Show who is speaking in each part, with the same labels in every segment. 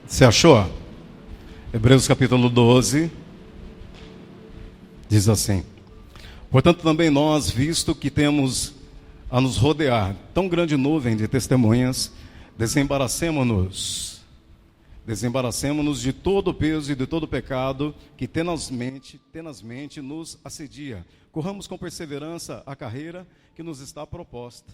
Speaker 1: Você achou? Hebreus capítulo 12 diz assim: portanto também nós, visto que temos a nos rodear tão grande nuvem de testemunhas, desembaraçemo-nos de todo o peso e de todo o pecado que tenazmente nos assedia. Corramos com perseverança a carreira que nos está proposta,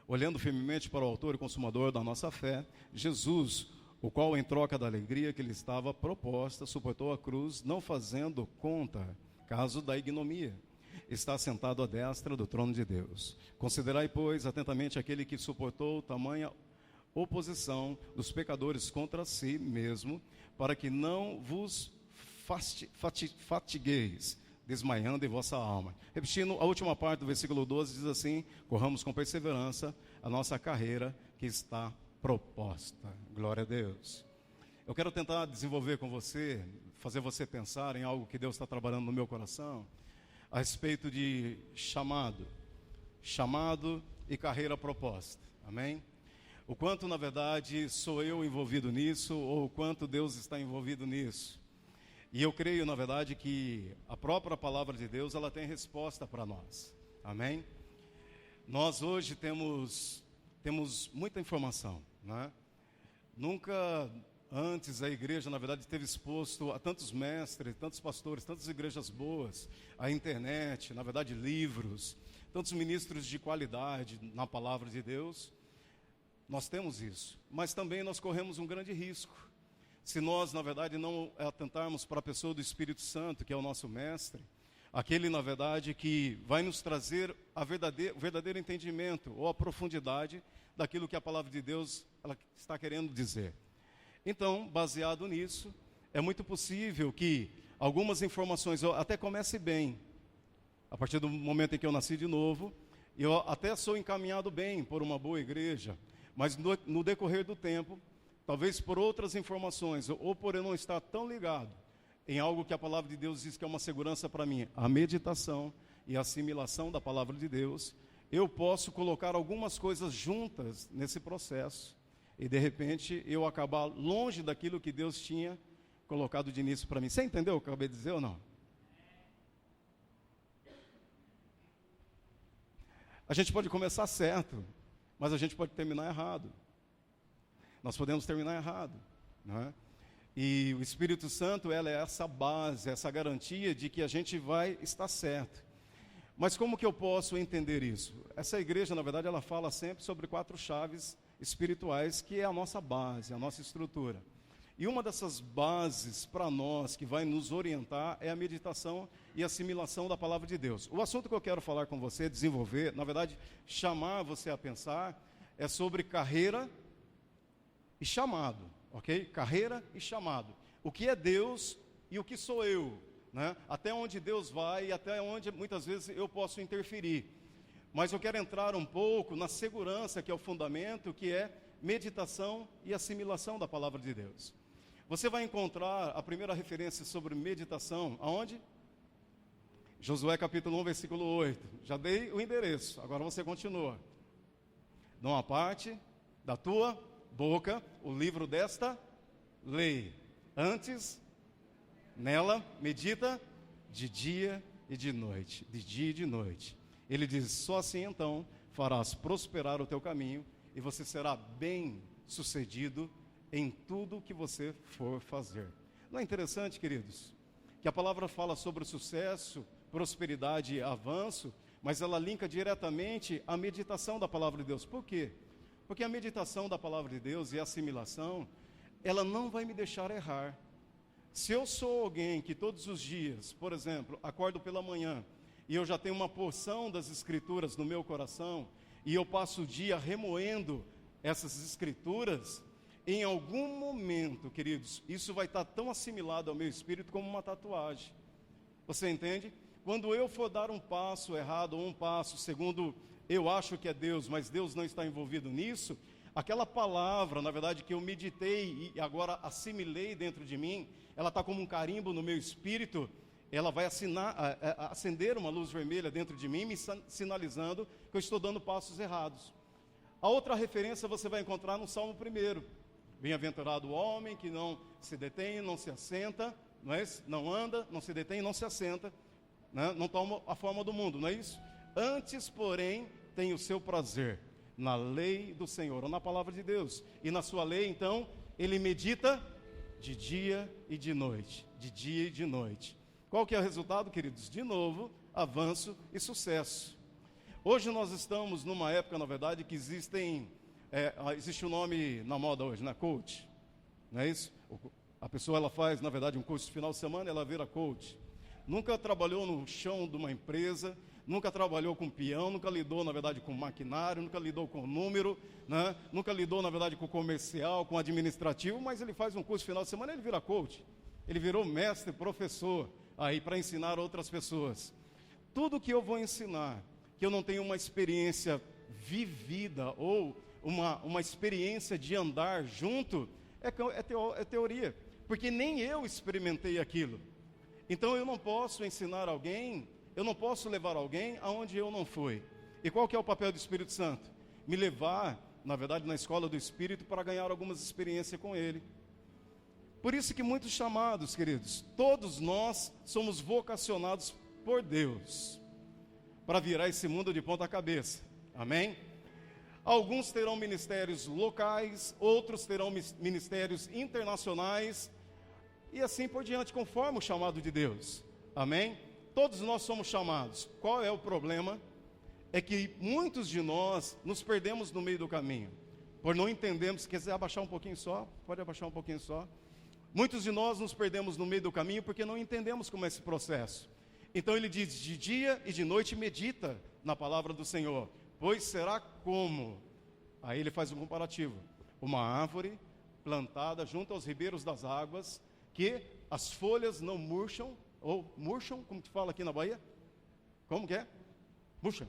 Speaker 1: olhando firmemente para o autor e consumador da nossa fé, Jesus, o qual, em troca da alegria que lhe estava proposta, suportou a cruz, não fazendo conta, caso da ignomia. Está sentado à destra do trono de Deus. Considerai, pois, atentamente aquele que suportou tamanha oposição dos pecadores contra si mesmo, para que não vos fatigueis, desmaiando em vossa alma. Repetindo, a última parte do versículo 12 diz assim: corramos com perseverança a nossa carreira que está proposta. Glória a Deus. Eu quero tentar desenvolver com você, fazer você pensar em algo que Deus está trabalhando no meu coração, a respeito de chamado e carreira proposta. Amém? O quanto, na verdade, sou eu envolvido nisso, ou o quanto Deus está envolvido nisso. E eu creio, na verdade, que a própria palavra de Deus, ela tem resposta para nós. Amém? Nós hoje temos muita informação, né? Nunca antes a igreja, na verdade, esteve exposto a tantos mestres, tantos pastores, tantas igrejas boas, a internet, na verdade, livros, tantos ministros de qualidade na palavra de Deus. Nós temos isso, mas também nós corremos um grande risco. Se nós, na verdade, não atentarmos para a pessoa do Espírito Santo, que é o nosso mestre, aquele, na verdade, que vai nos trazer o verdadeiro entendimento ou a profundidade daquilo que a palavra de Deus ela está querendo dizer. Então, baseado nisso, é muito possível que algumas informações, eu até comece bem, a partir do momento em que eu nasci de novo, eu até sou encaminhado bem por uma boa igreja, mas no decorrer do tempo, talvez por outras informações, ou por eu não estar tão ligado em algo que a palavra de Deus diz que é uma segurança para mim, a meditação e a assimilação da palavra de Deus, eu posso colocar algumas coisas juntas nesse processo, e de repente eu acabar longe daquilo que Deus tinha colocado de início para mim. Você entendeu o que eu acabei de dizer ou não? A gente pode começar certo, mas a gente pode terminar errado. Nós podemos terminar errado, não é? E o Espírito Santo, ela é essa base, essa garantia de que a gente vai estar certo. Mas como que eu posso entender isso? Essa igreja, na verdade, ela fala sempre sobre 4 chaves espirituais, que é a nossa base, a nossa estrutura. E uma dessas bases para nós, que vai nos orientar, é a meditação e assimilação da palavra de Deus. O assunto que eu quero falar com você, desenvolver, na verdade, chamar você a pensar, é sobre carreira e chamado, ok? Carreira e chamado. O que é Deus e o que sou eu, né? Até onde Deus vai e até onde muitas vezes eu posso interferir. Mas eu quero entrar um pouco na segurança, que é o fundamento, que é meditação e assimilação da palavra de Deus. Você vai encontrar a primeira referência sobre meditação, aonde? Josué capítulo 1, versículo 8. Já dei o endereço, agora você continua. Não aparte da tua boca o livro desta lei. Antes, nela, medita de dia e de noite. De dia e de noite. Ele diz, só assim então farás prosperar o teu caminho e você será bem sucedido em tudo que você for fazer. Não é interessante, queridos, que a palavra fala sobre sucesso, prosperidade e avanço, mas ela linka diretamente a meditação da palavra de Deus. Por quê? Porque a meditação da palavra de Deus e a assimilação, ela não vai me deixar errar. Se eu sou alguém que todos os dias, por exemplo, acordo pela manhã, e eu já tenho uma porção das escrituras no meu coração, e eu passo o dia remoendo essas escrituras, em algum momento, queridos, isso vai estar tão assimilado ao meu espírito como uma tatuagem. Você entende? Quando eu for dar um passo errado, ou um passo segundo eu acho que é Deus, mas Deus não está envolvido nisso, aquela palavra, na verdade, que eu meditei e agora assimilei dentro de mim, ela está como um carimbo no meu espírito, ela vai acender uma luz vermelha dentro de mim, me sinalizando que eu estou dando passos errados. A outra referência você vai encontrar no Salmo 1, Bem-aventurado o homem que não se detém, não se assenta, não é isso? Não anda, não se detém, não se assenta, né? Não toma a forma do mundo, não é isso? Antes, porém, tem o seu prazer na lei do Senhor, ou na palavra de Deus. E na sua lei, então, ele medita de dia e de noite. De dia e de noite. Qual que é o resultado, queridos? De novo, avanço e sucesso. Hoje nós estamos numa época, na verdade, que existe um nome na moda hoje, né? Coach. Não é isso? A pessoa, ela faz, na verdade, um curso de final de semana, ela vira coach. Nunca trabalhou no chão de uma empresa, nunca trabalhou com peão, nunca lidou, na verdade, com maquinário, nunca lidou com número, né? Nunca lidou, na verdade, com comercial, com administrativo, mas ele faz um curso de final de semana e ele vira coach. Ele virou mestre, professor, aí para ensinar outras pessoas. Tudo que eu vou ensinar, que eu não tenho uma experiência vivida ou uma experiência de andar junto, é teoria, porque nem eu experimentei aquilo. Então eu não posso ensinar alguém, eu não posso levar alguém aonde eu não fui. E qual que é o papel do Espírito Santo? Me levar, na verdade, na escola do Espírito para ganhar algumas experiências com Ele. Por isso que muitos chamados, queridos, todos nós somos vocacionados por Deus para virar esse mundo de ponta cabeça. Amém? Alguns terão ministérios locais, outros terão ministérios internacionais, e assim por diante, conforme o chamado de Deus. Amém? Todos nós somos chamados. Qual é o problema? É que muitos de nós nos perdemos no meio do caminho, por não entendermos. Se quiser abaixar um pouquinho só, pode abaixar um pouquinho só. Muitos de nós nos perdemos no meio do caminho porque não entendemos como é esse processo. Então ele diz, de dia e de noite medita na palavra do Senhor. Pois será como? Aí ele faz um comparativo. Uma árvore plantada junto aos ribeiros das águas, que as folhas não murcham, ou murcham, como que fala aqui na Bahia? Como que é? Murcham.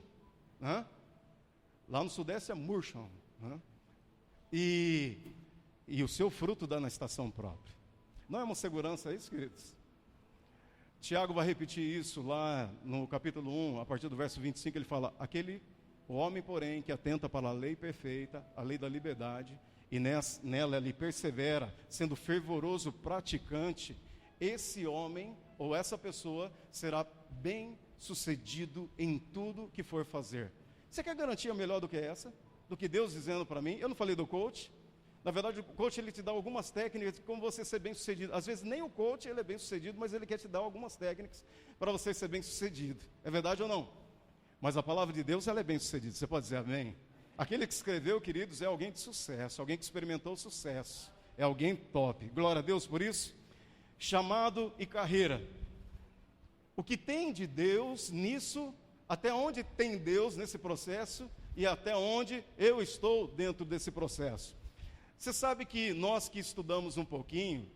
Speaker 1: Lá no Sudeste é murcham. E o seu fruto dá na estação própria. Não é uma segurança isso, queridos? Tiago vai repetir isso lá no capítulo 1, a partir do verso 25, ele fala, o homem, porém, que atenta para a lei perfeita, a lei da liberdade, e nela ele persevera, sendo fervoroso praticante, esse homem, ou essa pessoa, será bem sucedido em tudo que for fazer. Você quer garantia melhor do que essa? Do que Deus dizendo para mim? Eu não falei do coach. Na verdade, o coach, ele te dá algumas técnicas de como você ser bem sucedido. Às vezes nem o coach ele é bem sucedido, mas ele quer te dar algumas técnicas para você ser bem sucedido. É verdade ou não? Mas a palavra de Deus, ela é bem sucedida. Você pode dizer amém? Aquele que escreveu, queridos, é alguém de sucesso, alguém que experimentou sucesso. É alguém top. Glória a Deus por isso. Chamado e carreira. O que tem de Deus nisso, até onde tem Deus nesse processo e até onde eu estou dentro desse processo. Você sabe que nós que estudamos um pouquinho,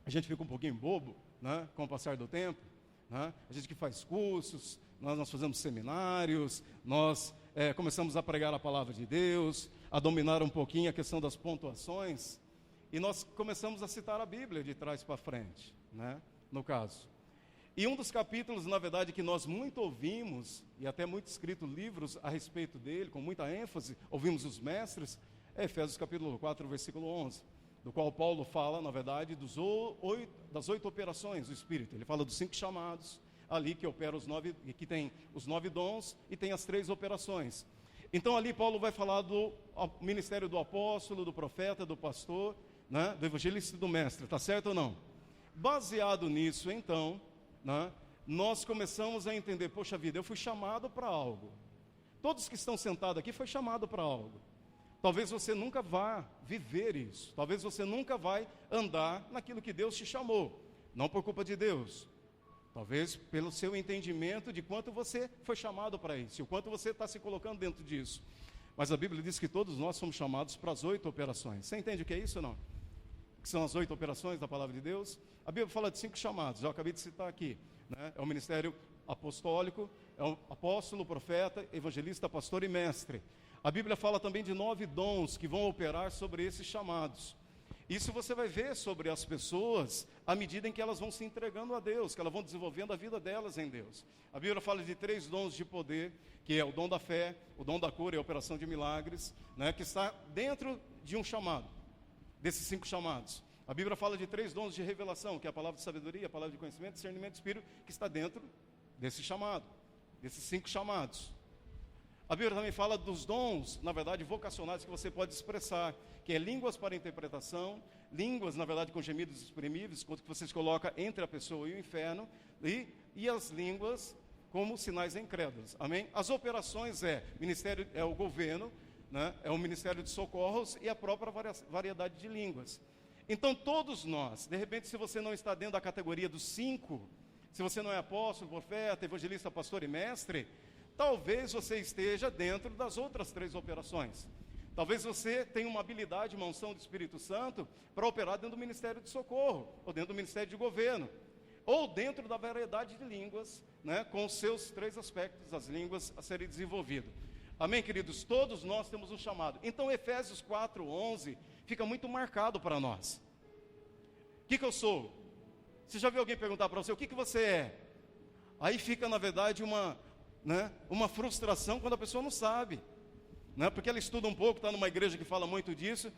Speaker 1: a gente fica um pouquinho bobo, né, com o passar do tempo, né? A gente que faz cursos, nós fazemos seminários, nós começamos a pregar a palavra de Deus, a dominar um pouquinho a questão das pontuações, e nós começamos a citar a Bíblia de trás para frente, né, no caso. E um dos capítulos, na verdade, que nós muito ouvimos, e até muito escrito livros a respeito dele, com muita ênfase, ouvimos os mestres, é Efésios capítulo 4, versículo 11, do qual Paulo fala, na verdade, das 8 operações do Espírito. Ele fala dos 5 chamados, ali que opera que tem os 9 dons e tem as 3 operações. Então ali Paulo vai falar do ministério do apóstolo, do profeta, do pastor, né, do evangelista e do mestre, tá certo ou não? Baseado nisso, então, né, nós começamos a entender, poxa vida, eu fui chamado para algo. Todos que estão sentados aqui foi chamado para algo. Talvez você nunca vá viver isso. Talvez você nunca vai andar naquilo que Deus te chamou. Não por culpa de Deus. Talvez pelo seu entendimento de quanto você foi chamado para isso. E o quanto você está se colocando dentro disso. Mas a Bíblia diz que todos nós somos chamados para as 8 operações. Você entende o que é isso ou não? O que são as 8 operações da palavra de Deus? A Bíblia fala de 5 chamados. Eu acabei de citar aqui, né? É o ministério apostólico, é o apóstolo, profeta, evangelista, pastor e mestre. A Bíblia fala também de 9 dons que vão operar sobre esses chamados. Isso você vai ver sobre as pessoas à medida em que elas vão se entregando a Deus, que elas vão desenvolvendo a vida delas em Deus. A Bíblia fala de 3 dons de poder, que é o dom da fé, o dom da cura e a operação de milagres, né, que está dentro de um chamado. desses 5 chamados? A Bíblia fala de 3 dons de revelação, que é a palavra de sabedoria, a palavra de conhecimento, discernimento do Espírito, que está dentro desse chamado, desses 5 chamados. A Bíblia também fala dos dons, na verdade, vocacionais que você pode expressar, que é línguas para interpretação, línguas, na verdade, com gemidos exprimíveis, quando você se coloca entre a pessoa e o inferno, e as línguas como sinais incrédulos. Amém? As operações ministério é o governo, né? É o ministério de socorros e a própria variedade de línguas. Então, todos nós, de repente, se você não está dentro da categoria dos 5, se você não é apóstolo, profeta, evangelista, pastor e mestre, talvez você esteja dentro das outras 3 operações. Talvez você tenha uma habilidade, uma unção do Espírito Santo para operar dentro do ministério de socorro, ou dentro do ministério de governo, ou dentro da variedade de línguas, né, com os seus 3 aspectos, as línguas a serem desenvolvidas. Amém, queridos? Todos nós temos um chamado. Então, Efésios 4:11 fica muito marcado para nós. O que eu sou? Você já viu alguém perguntar para você, o que você é? Aí fica, na verdade, uma frustração quando a pessoa não sabe, né? Porque ela estuda um pouco, está numa igreja que fala muito disso.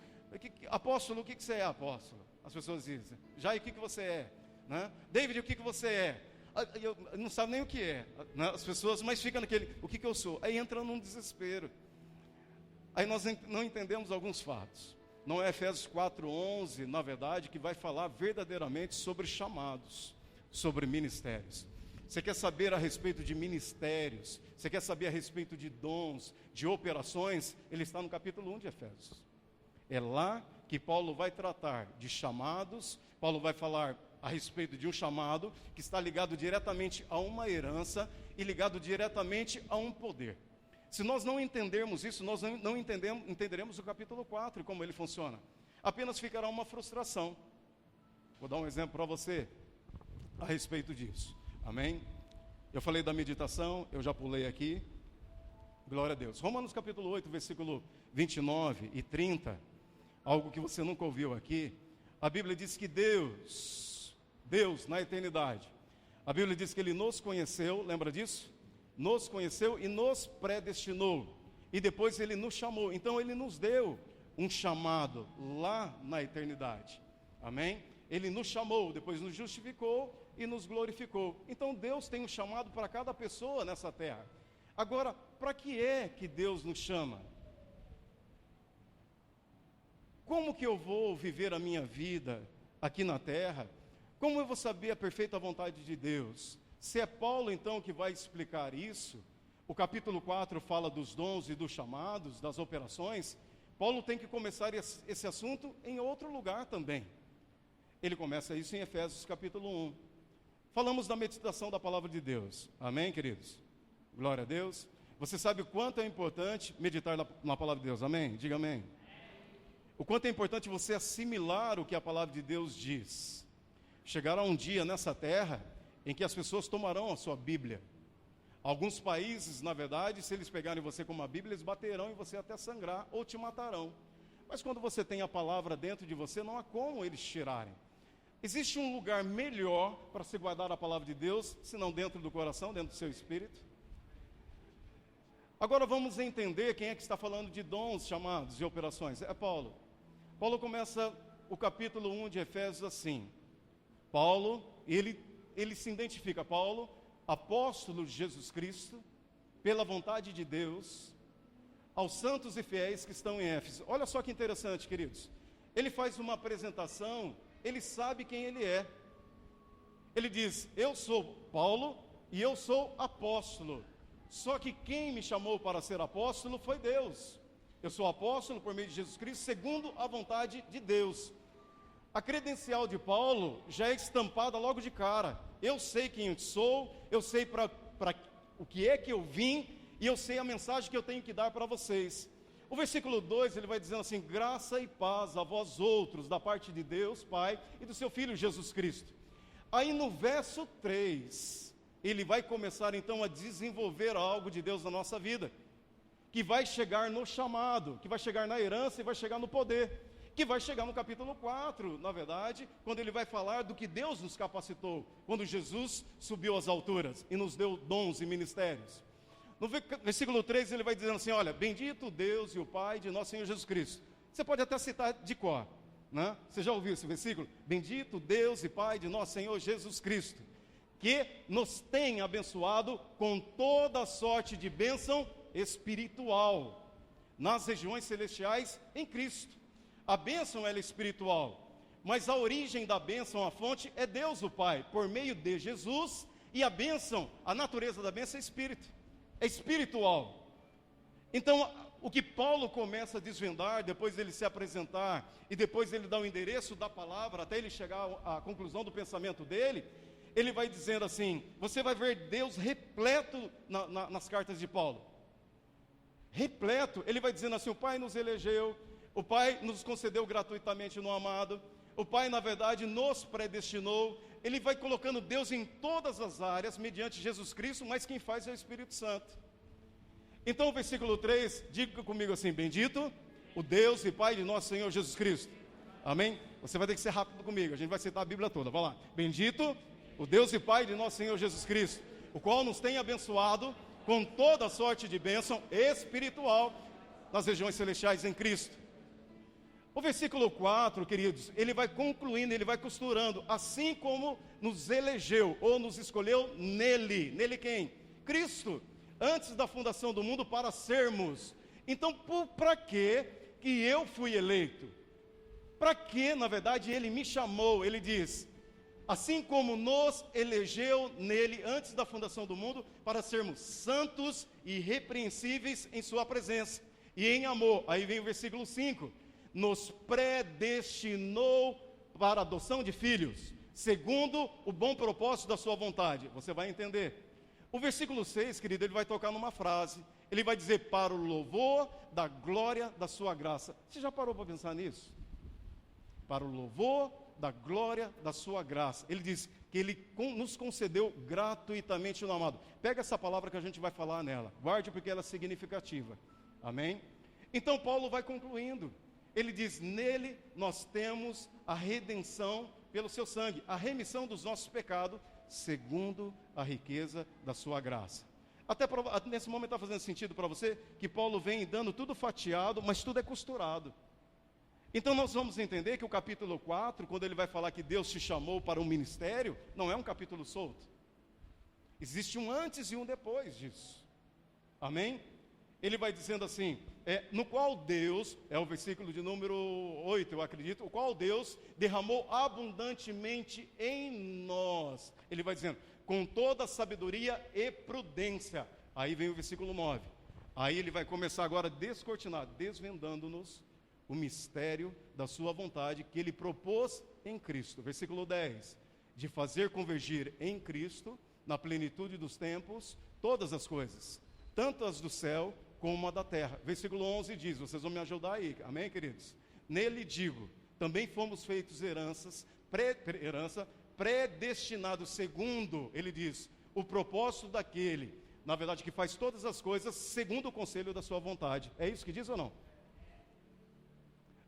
Speaker 1: Apóstolo, o que você é, apóstolo? As pessoas dizem. Jair, o que você é? Né? David, o que você é? Eu não sabe nem o que é, né? As pessoas, mas fica naquele, o que eu sou? Aí entra num desespero. Aí nós não entendemos alguns fatos. Não é Efésios 4:11, na verdade, que vai falar verdadeiramente sobre chamados, sobre ministérios. Você quer saber a respeito de ministérios, você quer saber a respeito de dons, de operações, ele está no capítulo 1 de Efésios. É lá que Paulo vai tratar de chamados. Paulo vai falar a respeito de um chamado que está ligado diretamente a uma herança e ligado diretamente a um poder. Se nós não entendermos isso, nós não entenderemos o capítulo 4 e como ele funciona. Apenas ficará uma frustração. Vou dar um exemplo para você a respeito disso. Amém? Eu falei da meditação, eu já pulei aqui. Glória a Deus. Romanos capítulo 8, versículo 29 e 30, algo que você nunca ouviu aqui. A Bíblia diz que Deus na eternidade, a Bíblia diz que Ele nos conheceu, lembra disso? Nos conheceu e nos predestinou, e depois Ele nos chamou. Então Ele nos deu um chamado lá na eternidade. Amém? Ele nos chamou, depois nos justificou e nos glorificou. Então Deus tem um chamado para cada pessoa nessa terra. Agora, para que é que Deus nos chama? Como que eu vou viver a minha vida aqui na terra? Como eu vou saber a perfeita vontade de Deus? Se é Paulo, então, que vai explicar isso, o capítulo 4 fala dos dons e dos chamados, das operações. Paulo tem que começar esse assunto em outro lugar também. Ele começa isso em Efésios capítulo 1. Falamos da meditação da palavra de Deus. Amém, queridos? Glória a Deus. Você sabe o quanto é importante meditar na palavra de Deus, amém? Diga amém. O quanto é importante você assimilar o que a palavra de Deus diz. Chegará um dia nessa terra em que as pessoas tomarão a sua Bíblia. Alguns países, na verdade, se eles pegarem você com uma Bíblia, eles baterão em você até sangrar ou te matarão. Mas quando você tem a palavra dentro de você, não há como eles tirarem. Existe um lugar melhor para se guardar a palavra de Deus, se não dentro do coração, dentro do seu espírito? Agora vamos entender quem é que está falando de dons, chamados e operações. É Paulo. Paulo começa o capítulo 1 de Efésios assim. Paulo, ele se identifica, Paulo, apóstolo de Jesus Cristo, pela vontade de Deus, aos santos e fiéis que estão em Éfeso. Olha só que interessante, queridos. Ele faz uma apresentação, ele sabe quem ele é. Ele diz, eu sou Paulo e eu sou apóstolo. Só que quem me chamou para ser apóstolo foi Deus. Eu sou apóstolo por meio de Jesus Cristo, segundo a vontade de Deus. A credencial de Paulo já é estampada logo de cara. Eu sei quem eu sou, eu sei para o que é que eu vim, e eu sei a mensagem que eu tenho que dar para vocês. O versículo 2, ele vai dizendo assim, graça e paz a vós outros, da parte de Deus, Pai, e do seu Filho Jesus Cristo. Aí no verso 3, ele vai começar então a desenvolver algo de Deus na nossa vida, que vai chegar no chamado, que vai chegar na herança e vai chegar no poder, que vai chegar no capítulo 4, na verdade, quando ele vai falar do que Deus nos capacitou, quando Jesus subiu às alturas e nos deu dons e ministérios. No versículo 3 ele vai dizendo assim, olha, bendito Deus e o Pai de nosso Senhor Jesus Cristo. Você pode até citar de cor, né? Você já ouviu esse versículo? Bendito Deus e Pai de nosso Senhor Jesus Cristo, que nos tem abençoado com toda sorte de bênção espiritual nas regiões celestiais em Cristo. A bênção ela é espiritual, mas a origem da bênção, a fonte, é Deus o Pai, por meio de Jesus, e a bênção, a natureza da bênção é espírito, é espiritual. Então, o que Paulo começa a desvendar, depois dele se apresentar, e depois ele dá o endereço da palavra, até ele chegar à conclusão do pensamento dele, ele vai dizendo assim, você vai ver Deus repleto nas cartas de Paulo. Repleto, ele vai dizendo assim, o Pai nos elegeu, o Pai nos concedeu gratuitamente no amado, o Pai, na verdade, nos predestinou. Ele vai colocando Deus em todas as áreas, mediante Jesus Cristo, mas quem faz é o Espírito Santo. Então, o versículo 3, diga comigo assim, bendito o Deus e Pai de nosso Senhor Jesus Cristo. Amém? Você vai ter que ser rápido comigo, a gente vai citar a Bíblia toda, vai lá. Bendito o Deus e Pai de nosso Senhor Jesus Cristo, o qual nos tem abençoado com toda sorte de bênção espiritual nas regiões celestiais em Cristo. O versículo 4, queridos, ele vai concluindo, ele vai costurando, assim como nos elegeu, ou nos escolheu nele. Nele quem? Cristo, antes da fundação do mundo para sermos. Então, para que eu fui eleito? Para que, na verdade, ele me chamou? Ele diz, assim como nos elegeu nele, antes da fundação do mundo, para sermos santos e irrepreensíveis em sua presença, e em amor. Aí vem o versículo 5. Nos predestinou para a adoção de filhos, segundo o bom propósito da sua vontade. Você vai entender. O versículo 6, querido, ele vai tocar numa frase. Ele vai dizer, para o louvor da glória da sua graça. Você já parou para pensar nisso? Para o louvor da glória da sua graça. Ele diz que ele nos concedeu gratuitamente no amado. Pega essa palavra que a gente vai falar nela. Guarde porque ela é significativa. Amém? Então Paulo vai concluindo. Ele diz, nele nós temos a redenção pelo seu sangue, a remissão dos nossos pecados, segundo a riqueza da sua graça. Até nesse momento está fazendo sentido para você, que Paulo vem dando tudo fatiado, mas tudo é costurado. Então nós vamos entender que o capítulo 4, quando ele vai falar que Deus te chamou para um ministério, não é um capítulo solto. Existe um antes e um depois disso. Amém? Ele vai dizendo assim, no qual Deus, é o versículo de número 8, eu acredito, o qual Deus derramou abundantemente em nós. Ele vai dizendo, com toda sabedoria e prudência. Aí vem o versículo 9. Aí ele vai começar agora a descortinar, desvendando-nos o mistério da sua vontade, que ele propôs em Cristo. Versículo 10. De fazer convergir em Cristo, na plenitude dos tempos, todas as coisas, tanto as do céu como a da terra. Versículo 11 diz, vocês vão me ajudar aí, amém, queridos? Nele digo, também fomos feitos herança, predestinados segundo, ele diz, o propósito daquele, na verdade, que faz todas as coisas segundo o conselho da sua vontade. É isso que diz ou não?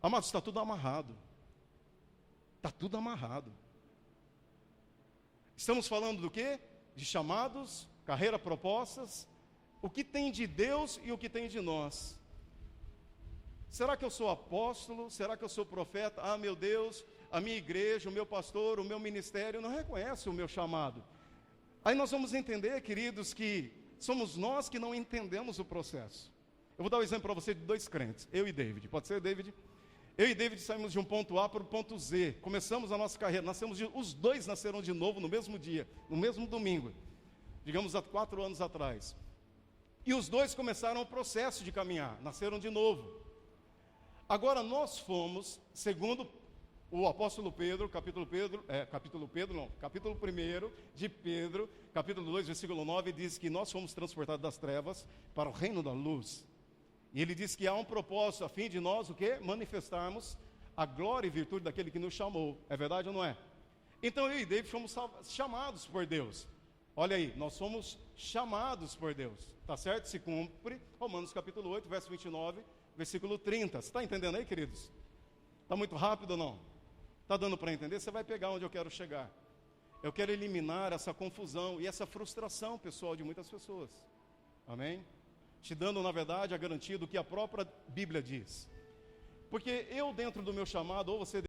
Speaker 1: Amados, está tudo amarrado. Está tudo amarrado. Estamos falando do quê? De chamados, carreira, propostas, o que tem de Deus e o que tem de nós. Será que eu sou apóstolo? Será que eu sou profeta? Ah, meu Deus, a minha igreja, o meu pastor, o meu ministério não reconhece o meu chamado. Aí nós vamos entender, queridos, que somos nós que não entendemos o processo. Eu vou dar um exemplo para você de dois crentes, eu e David. Pode ser, David? Eu e David saímos de um ponto A para o ponto Z. Começamos a nossa carreira, os dois nasceram de novo no mesmo dia, no mesmo domingo. Digamos, há 4 anos atrás. E os dois começaram o processo de caminhar, nasceram de novo. Agora nós fomos, segundo o apóstolo Pedro, capítulo 1 de Pedro, capítulo 2, versículo 9, diz que nós fomos transportados das trevas para o reino da luz. E ele diz que há um propósito a fim de nós, o quê? Manifestarmos a glória e virtude daquele que nos chamou. É verdade ou não é? Então eu e David fomos chamados por Deus. Olha aí, nós somos chamados por Deus. Tá certo? Se cumpre Romanos capítulo 8, verso 29, versículo 30. Você está entendendo aí, queridos? Está muito rápido ou não? Está dando para entender? Você vai pegar onde eu quero chegar. Eu quero eliminar essa confusão e essa frustração pessoal de muitas pessoas. Amém? Te dando, na verdade, a garantia do que a própria Bíblia diz. Porque eu, dentro do meu chamado, ou você